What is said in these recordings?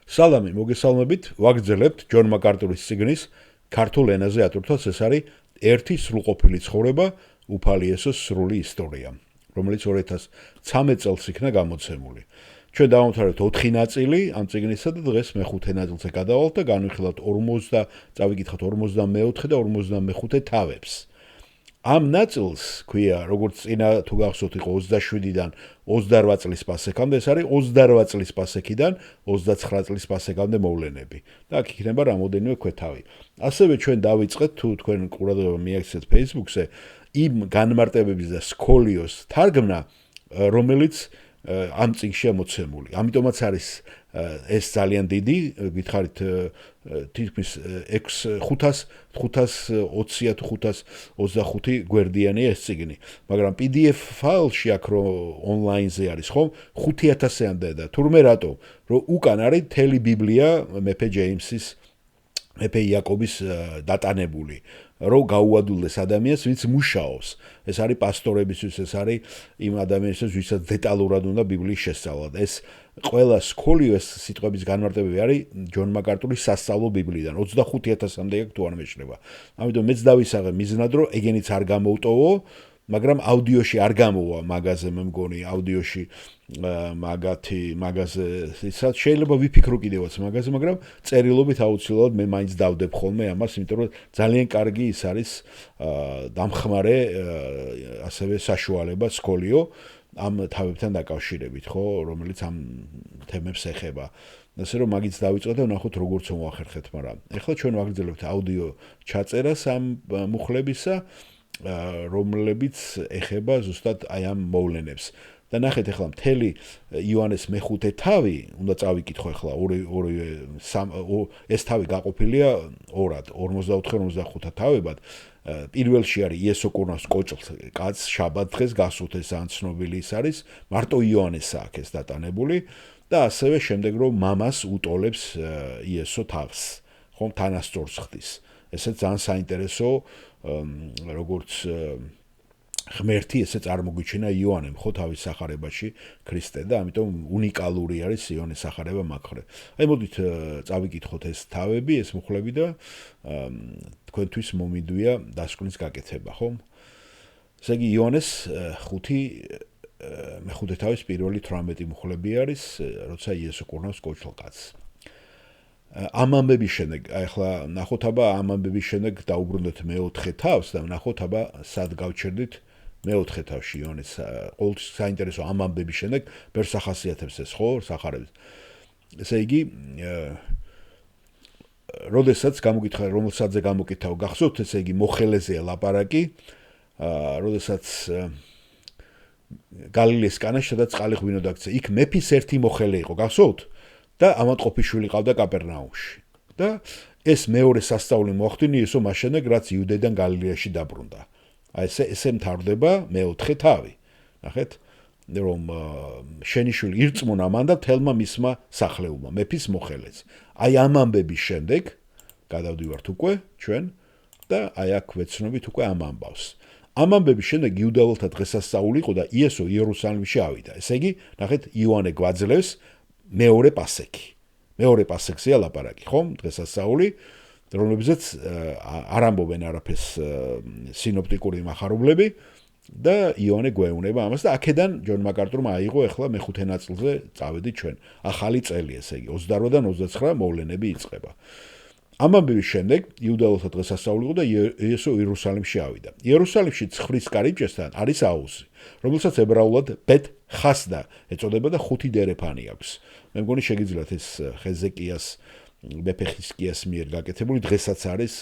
სალამი, მოგესალმებით, ვაგრძელებთ ჯონ მაკარტურის წიგნის ქართულ ენაზე ატვირთვას ეს არის ერთი სრულყოფილი ცხოვრება, უფალი იესოს სრული ისტორია, რომელიც 2013 წელს იქნა გამოცემული. ჩვენ დავამთავრებთ 4 ნაწილი ამ წიგნისა და დღეს მე-5 ნაწილზე გადავალთ და განვიხილავთ 40 და 45 თავებს. Am ნაწილს ქვია, როგორც წინა თუ გახსოვთ იყო 27-დან 28 წლის პასექამდე, ეს არის 28 წლის პასექიდან 29 წლის პასექამდე მოვლენები. და აქ იქნება რამოდენიმე ქვეთავი. ასევე ჩვენ დავიწყეთ თუ თქვენ ყურადღება მიაქცეთ Facebook-ზე იმ განმარტებების და სკოლიოს თარგმნა, რომელიც ამ წიგნშია მოცემული. ამიტომაც არის ეს ძალიან დიდი, გითხარით თითქმის 520 თუ 525 გვერდიანია ეს წიგნი, მაგრამ PDF ფაილში აქ რო ონლაინზე არის ხომ 5000-ამდე და თურმე რატო, რომ უკან არის მთელი ბიბლია მეფე ჯეიმსის მეფე იაკობის დატანებული, რომ გაუადულდეს ადამიანს, ვინც მუშაობს. ეს არის პასტორებისთვის, ეს არის იმ ადამიანებისთვის, ვისაც დეტალურად უნდა ბიბლიის შესწავლა. ეს ყველა სკოლიო ეს სიტყვების განმარტებები არის ჯონ მაკარტურის სასწავლო ბიბლიიდან 25000-ამდე აქვს თუ არ მეშლება. ამიტომ მეც დავისაღე მიზნად, რომ ეგენიც არ გამოვტოვო, მაგრამ აუდიოში არ გამოვა მაგაზე, მე მგონი აუდიოში მაგაზე ისაც შეიძლება ვიფიქრო კიდევაც მაგაზე, მაგრამ წერილობით აუცილებლად მე მაინც დავდებ ხოლმე ამას, იმიტომ რომ ძალიან კარგი ის არის დამხმარე ასევე საშუალება სკოლიო ამ თავებთან დაკავშირებით, ხო, რომელიც ამ თემებს ეხება. ასე რომ მაგიც დავიწყოთ და ვნახოთ როგორც მოახერხეთ, მაგრამ ეხლა ჩვენ ვაგრძელებთ აუდიო ჩაწერას ამ მუხლებისა, რომლებიც ეხება ზუსტად აი ამ მოვლენებს. და ნახეთ ახლა მთელი იოანეს მე-5 თავი, უნდა წავიკითხო ახლა ეს თავი გაყოფილია ორად, 44-45 თავებად. პირველში არის იესო კურნავს კოჭლს, კაცს შაბათ დღეს გასვოთ, ეს ან ცნობილი ის არის, მარტო იოანეს აქვს ეს დატანებული და ასევე შემდეგ რომ მამას უტოლებს იესო თავს, ხომ თანასწორს ხდის. ესეც ძალიან საინტერესო როგორც ღმერთი ესე წარმოგვიჩინა იოანემ ხო თავის სახარებაში ქრისტე და ამიტომ უნიკალური არის იოანეს სახარება მაგხრე. აი მოდით წავიკითხოთ ეს თავები, ეს მუხლები და თქვენთვის მომიდვია დასკვნის გაკეთება, ხო? ესე იგი იოანეს მე-5 თავის პირველი 18 მუხლები არის, როცა იესო კურნავს კოჭლკაცს. ამ ამბების შემდეგ, ახლა ნახოთ აბა ამ ამბების შემდეგ დაუბრუნდეთ მე-4 თავს და ნახოთ აბა სად გავჩერდით მე-4 თავში იოანეს ყოველთვის საინტერესო ამ ამბების შემდეგ ბევრს ახასიათებს ეს ხო სახარებს. ესე იგი როდესაც გამოგითხა რომელსაც გამოკითხავ გახსოვთ, ესე იგი მოხელეზეა ლაპარაკი, როდესაც გალილეის კანაში სადაც წყალი ღვინო დაქცე, იქ მეფის ერთი მოხელე იყო, გახსოვთ? და ამატყოფიშვილი ყავდა კაპერნაუმში. და ეს მეორე სასწაული მოახდინა იესო მას შემდეგ, რაც იუდეიდან გალილეაში დაბრუნდა. აი ესე მთავრდება მე-4 თავი. ნახეთ, რომ შენიშვილი ირწმუნა მან და თელმა მისმა სახლეულმა, მეფის მოხელეც. აი ამ ამბების შემდეგ გადავდივართ უკვე ჩვენ და აი აქ ვეცნობით უკვე ამ ამბავს. ამ ამბების შემდეგ იუდეველთა დღესასწაული იყო და იესო იერუსალიმში ავიდა. ესე იგი, ნახეთ, იოანე გვაძლევს მეორე პასექი. მეორე პასექზეა ლაპარაკი, ხომ? დღესასწაული, რომლებზეც არ ამბობენ არაფერს სინოპტიკური מחარებლები და იოანე გვეუბნება ამას და აქედან ჯონ მაკარტურმა აიღო ახლა მე-5 ნაწილზე წავედით ჩვენ. ახალი წელი, ესე იგი 28-დან 29 მოვლენები იწყება. ამ ამბების შემდეგ იუდეველთა დღესასწაული იყო და იესო იერუსალიმში ავიდა. იერუსალიმში ცხვრის კარიბჭესთან არის აუზი, რომელსაც ებრაულად ბეთ ხასდა ეწოდება და 5 დერეფანი აქვს. მე მგონი შეგიძლიათ ეს ხეზეკიას მეფე ხიზკიას მიერ გაკეთებული დღესაც არის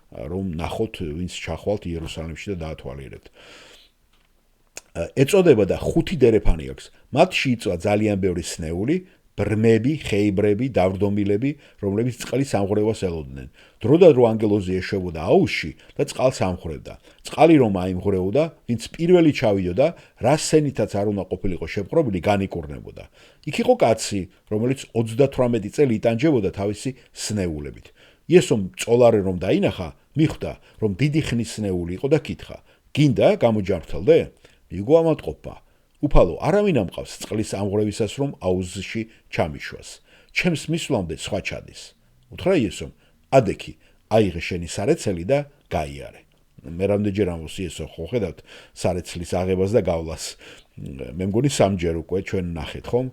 რომ ნახოთ ვინც ჩახვალთ იერუსალიმში და დაათვალიერებთ. ეწოდება და 5 დერეფანი აქვს. მათში იწვა ძალიან ბევრი სნეული, ბრმები, ხეიბრები, დავრდომილები, რომლებიც წყლის ამღვრევას ელოდნენ. დრო და დრო ანგელოზი ეშვებოდა აუზში და წყალს ამღვრევდა. წყალი რომ აიმღვრეოდა, ვინც პირველი ჩავიდოდა, რას სენითაც არ უნდა ყოფილიყო შეპყრობილი, განიკურნებოდა. იქ იყო კაცი, რომელიც 38 წელი იტანჯებოდა თავისი სნეულებით. იესომ წოლარე რომ დაინახა, მიხვდა, რომ დიდი ხნის სნეული იყო და კითხა: "გინდა გამოჯანმრთელდე?" მიიგო ამატყოფა. უფალო, არავინ ამყავს წყლის ამღვრევისას რომ აუზში ჩამიშვას. ჩემს მისვლამდე სხვა ჩადის. უთხრა იესომ, ადექი, აიღე შენი სარეცელი და გაიარე. მე რამდენჯერ ამბობს იესო, ხო ხედავთ სარეცლის აღებას და გავლას. მე მგონი სამჯერ უკვე ჩვენ ნახეთ, ხომ?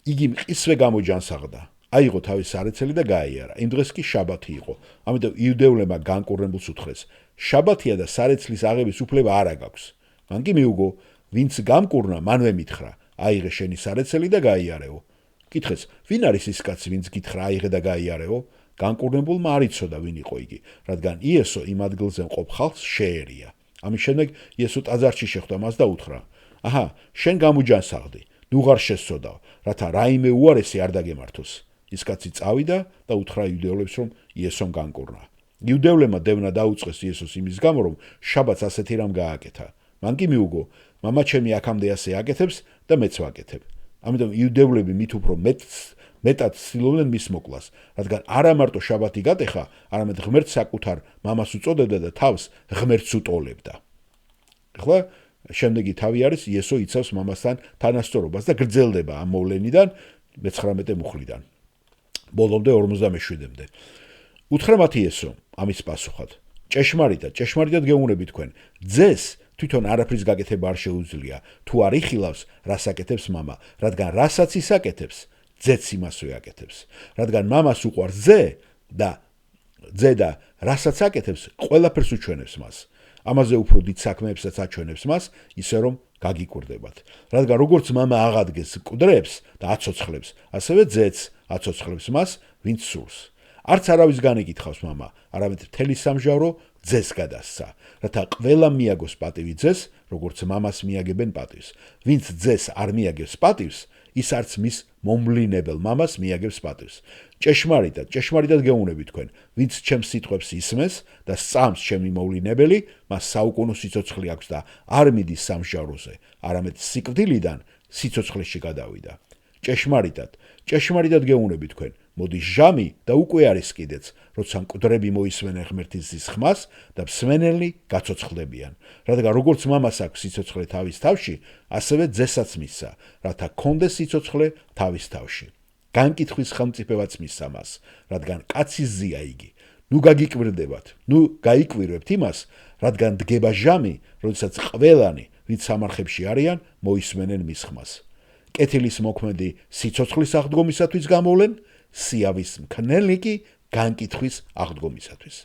იგი მყისვე გამოჯანსაღდა. აიღო თავის სარეცელი და გაიარა. იმ დღეს კი შაბათი იყო. ამიტომ იუდეულებმა განკურნებულს უთხრეს, შაბათია და სარეცლის აღების უფლება არ აქვს. მან კი მიუგო, ვინც გამკურნა, მანვე მითხრა, აიღე შენი სარეცელი და გაიარეო. კითხეს, ვინ არის ის კაცი, ვინც გითხრა, აიღე და გაიარეო? განკურნებულმა არ იცოდა, ვინ იყო იგი, რადგან იესო იმ ადგილზე მყოფ ხალხს შეერია. ამის შემდეგ იესო ტაძარში შეხვდა მას და უთხრა, აჰა, შენ გამოჯანსაღდი, ნუ ღარ შესწოდავ, რათა რაიმე უარესი არ დაგემართოს. ის კაცი წავიდა და უთხრა იუდევლებს, რომ იესომ განკურნა. იუდევლებმა დევნა დაუწყეს იესოს იმის გამო, რომ შაბათს ასეთი რამ გააკეთა. მან კი მიუგო, მამა ჩემი აქამდე ასე აკეთებს და მეც ვაკეთებ. ამიტომ იუდევლები მით უფრო მეტად ცდილობდნენ მის მოკლას, რადგან არა მარტო შაბათი გატეხა, არამედ ღმერთს საკუთარ მამას უწოდებდა და თავს ღმერთს უტოლებდა. ახლა შემდეგი თავი არის იესო იცავს მამასთან თანასწორობას და გრძელდება ამ მოვლენიდან 19 მუხლიდან. ბოლომდე 57-მდე. უთხრა მათ იესო ამის პასუხად. ჭეშმარიტად გეუბნები თქვენ, ძეს თვითონ არაფრის გაკეთება არ შეუძლია, თუ არ იხილავს, რას აკეთებს მამა, რადგან რასაც ის აკეთებს, ძეც იმასვე აკეთებს. რადგან მამას უყვარს ძე და რასაც აკეთებს, ყველაფერს უჩვენებს მას. ამაზე უფრო დიდ საქმეებსაც აჩვენებს მას, ისე რომ გაგიკვირდებათ. რადგან როგორც მამა აღადგეს მკვდრებს და აცოცხლებს, ასევე ძეც აცოცხლებს მას, ვინც სურს. არც არავის განეკითხავს მამა, არამედ მთელი სამჟავრო ძეს გადასცა, რათა ყველა მიაგოს პატივი ძეს, როგორც მამას მიაგებენ პატივს. ვინც ძეს არ მიაგებს პატივს, ის არც მის მომვლინებელ მამას მიაგებს პატივს. ჭეშმარიტად გეუბნები თქვენ, ვინც ჩემს სიტყვებს ისმეს და სწამს ჩემი მოვლინებელი, მას საუკუნო სიცოცხლე აქვს და არ მიდის სამჟავროზე, არამედ სიკვდილიდან სიცოცხლეში გადავიდა. ჭეშმარიტად გეუბნები თქვენ, მოდის ჟამი და უკვე არის კიდეც, როცა მკვდრები მოისმენენ ღმერთის ძის ხმას და მსმენელნი გაცოცხლდებიან. რადგან როგორც მამას აქვს სიცოცხლე თავის თავში, ასევე ძესაც მისცა, რათა გქონდეს სიცოცხლე თავის თავში. განკითხვის ხელმწიფებაც მისცა მას, რადგან კაცის ძია იგი. ნუ გაგიკვირდებათ, ნუ გაიკვირვებთ იმას, რადგან დგება ჟამი, როდესაც ყველანი, ვინც სამარხებში არიან, მოისმენენ მის ხმას. კეთილის მოქმედი სიცოცხლის აღდგომისათვის გამოვლენ, სიავის მქნელი კი განკითხვის აღდგომისათვის.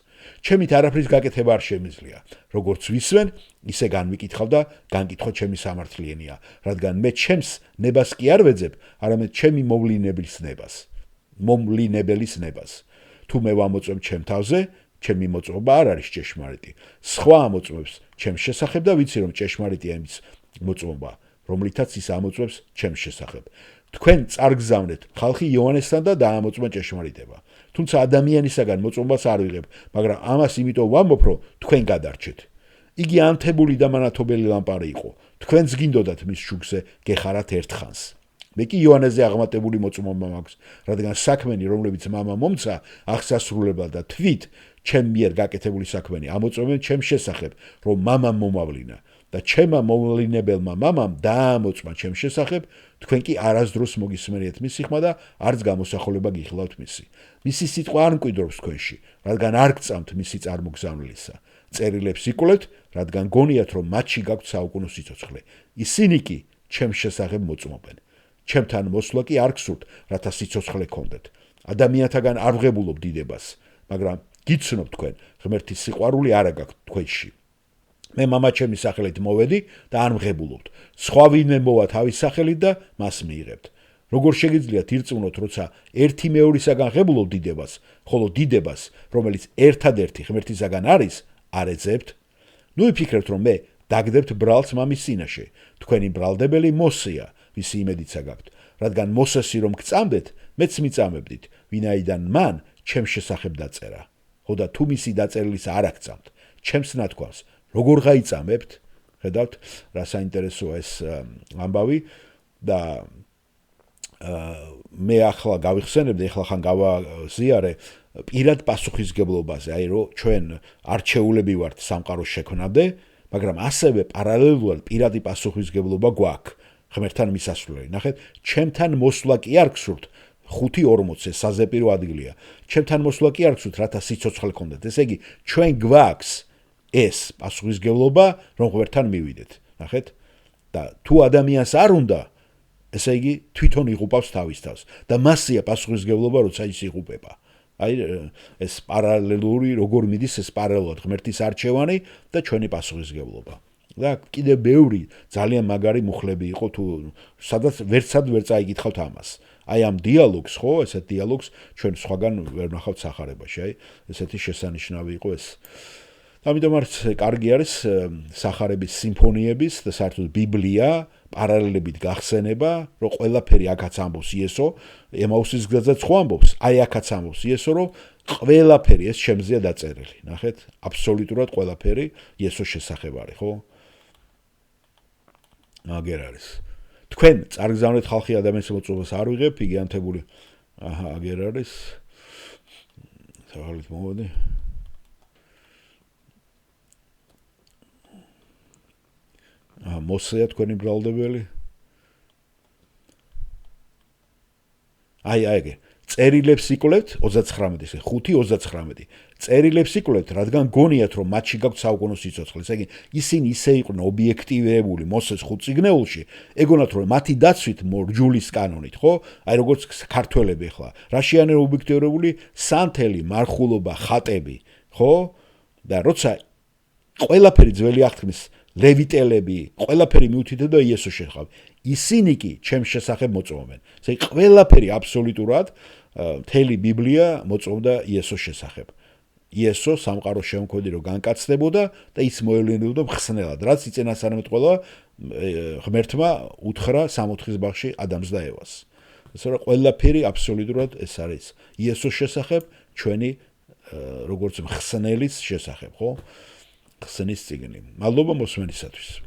ჩემით არაფრის გაკეთება არ შემიძლია. როგორც ვისმენ, ისე განვიკითხავ და განკითხვა ჩემი სამართლიენია, რადგან მე ჩემს ნებას კი არ ვეძებ, არამედ ჩემი მომვლინებელის ნებას. თუ მე ვამოწმებ ჩემ თავზე, ჩემი მოწმობა არ არის ჭეშმარიტი. სხვა ამოწმებს ჩემს შესახებ და ვიცი, რომ ჭეშმარიტია იმის მოწმობა, რომლითაც ის ამოწმებს ჩემს შესახებ. თქვენ წარგზავნეთ ხალხი იოანესთან და დაამოწმა ჭეშმარიტება. თუმცა ადამიანისაგან მოწმობას არ ვიღებ, მაგრამ ამას იმიტომ ვამბობ, რომ თქვენ გადარჩეთ. იგი ანთებული და მანათობელი ლამპარი იყო. თქვენც გინდოდათ მის შუქზე გეხარათ ერთხანს. მე კი იოანეზე აღმატებული მოწმობა მაქვს, რადგან საქმენი, რომლებიც მამა მომცა, აღსასრულებლად და თვით ჩემ მიერ გაკეთებული საქმენი ამოწმებენ ჩემს შესახებ, რომ მამამ მომავლინა. და ჩემმა მოვლინებელმა მამამ დაამოწმა ჩემს შესახებ, თქვენ კი არასდროს მოგისმენიათ მისი ხმა და არც გამოსახულება გიხილავთ მისი. მისი სიტყვა არ მკვიდრობს თქვენში, რადგან არ გწამთ მისი წარმოგზავნილისა. წერილებს იკვლევთ, რადგან გონიათ, რომ მათში გაქვთ საუკუნო სიცოცხლე. ისინი კი ჩემს შესახებ მოწმობენ. ჩემთან მოსვლა კი არ გსურთ, რათა სიცოცხლე გქონდეთ. ადამიანთაგან არ ვღებულობ დიდებას, მაგრამ გიცნობ თქვენ, ღმერთის სიყვარული არა გაქვთ თქვენში. მე მამა ჩემის სახელით მოვედი და არ მღებულობთ. სხვა ვინმე მოვა თავის სახელით და მას მიიღებთ. როგორ შეგიძლიათ ირწმუნოთ, როცა ერთი მეორისაგან ღებულობ დიდებას, ხოლო დიდებას, რომელიც ერთადერთი ღმერთისაგან არის, არ ეძებთ? ნუ იფიქრებთ, რომ მე დაგდებთ ბრალს მამის წინაშე. თქვენი ბრალდებელი მოსეა, ვისი იმედიცა გაქვთ. რადგან მოსესი რომ გწამდეთ, მეც მიწამებდით, ვინაიდან მან ჩემს შესახებ დაწერა. ხო და თუ მისი დაწერილისა არ აგწამთ, ჩემს ნათქვამს როგორ გაიწამებთ? ხედავთ, რა საინტერესოა ეს ამბავი და მე ახლა გავიხსენებდი, ახლა ხან გავაზიარე პირად პასუხისგებლობაზე, აი რომ ჩვენ არჩეულები ვართ სამყაროს შექმნამდე, მაგრამ ასევე პარალელურად პირადი პასუხისგებლობა გვაქვს ღმერთთან მისასვლელი. ნახეთ, ჩემთან მოსვლა კი არ გსურთ, 5:40 ეს საზეპირო ადგილია. ჩემთან მოსვლა კი არ გსურთ, რათა სიცოცხლე გქონდეთ. ესე იგი, ჩვენ გვაქვს ეს პასუხისმგებლობა, რომ ღმერთთან მივიდეთ. ნახეთ? და თუ ადამიანს არ უნდა, ესე იგი, თვითონ იღუპავს თავის თავს და მასია პასუხისმგებლობა, როცა ის იღუპება. აი ეს პარალელური როგორ მიდის ეს პარალელურად ღმერთის არჩევანი და ჩვენი პასუხისმგებლობა. და კიდე ბევრი ძალიან მაგარი მუხლები იყო თუ სადაც ვერცად ვერ წაიკითხავთ ამას. აი ამ დიალოგს ხო, ესეთ დიალოგს ჩვენ სხვაგან ვერ ნახავთ სახარებაში, აი ესეთი შესანიშნავი იყო ეს. ამიტომ არც კარგი არის სახარების სიმფონიების და საერთოდ ბიბლია პარალელებით გახსენება, რომ ყველაფერი აქაც ამბობს იესო, ემაუსის გზაზეც ხო ამბობს, აი აქაც ამბობს იესო, რომ ყველაფერი ეს ჩემზეა დაწერილი. ნახეთ, აბსოლუტურად ყველაფერი იესოს შესახებ არის, ხო? აგერ არის. თქვენ წარგზავნეთ ხალხი ადამიანის მოწვევას არ ვიღებ, იგი ანთებული. აჰა, აგერ არის. სავალით მოვედი. მოსეა თქვენი ბრალდებელი. აი, წერილებს იკვლევთ 39-ის, 5:39. წერილებს იკვლევთ, რადგან გონიათ, რომ მათში გაქვთ საუკუნო სიცოცხლე. ესე იგი, ისინი ისე იყვნენ ობიექტივირებული მოსეს 5 წიგნეულში, ეგონათ, რომ მათი დაცვით მორჯულის კანონით, ხო? აი როგორც ქართველები ახლა. რაშიანია ობიექტივირებული სანთელი, მარხულობა, ხატები, ხო? და როცა ყველაფერი ძველი აღთქმის ლევიტელები, ყველაფერი მიუთითებდა იესოს შესახებ. ისინი კი ჩემს შესახებ მოწმობენ. ესე იგი, ყველაფერი აბსოლუტურად მთელი ბიბლია მოწმობდა იესოს შესახებ. იესო სამყარო შემოქმედი რომ განკაცდებოდა და ის მოევლინებოდა მხსნელად, რაც იწინასწარმეტყველა ღმერთმა უთხრა 60-ის ბაღში ადამიანს და ევას. ესე რომ ყველაფერი აბსოლუტურად ეს არის იესოს შესახებ, ჩვენი როგორც მხსნელის შესახებ, ხო? ხსნის წიგნი. მადლობა მოსმენისათვის.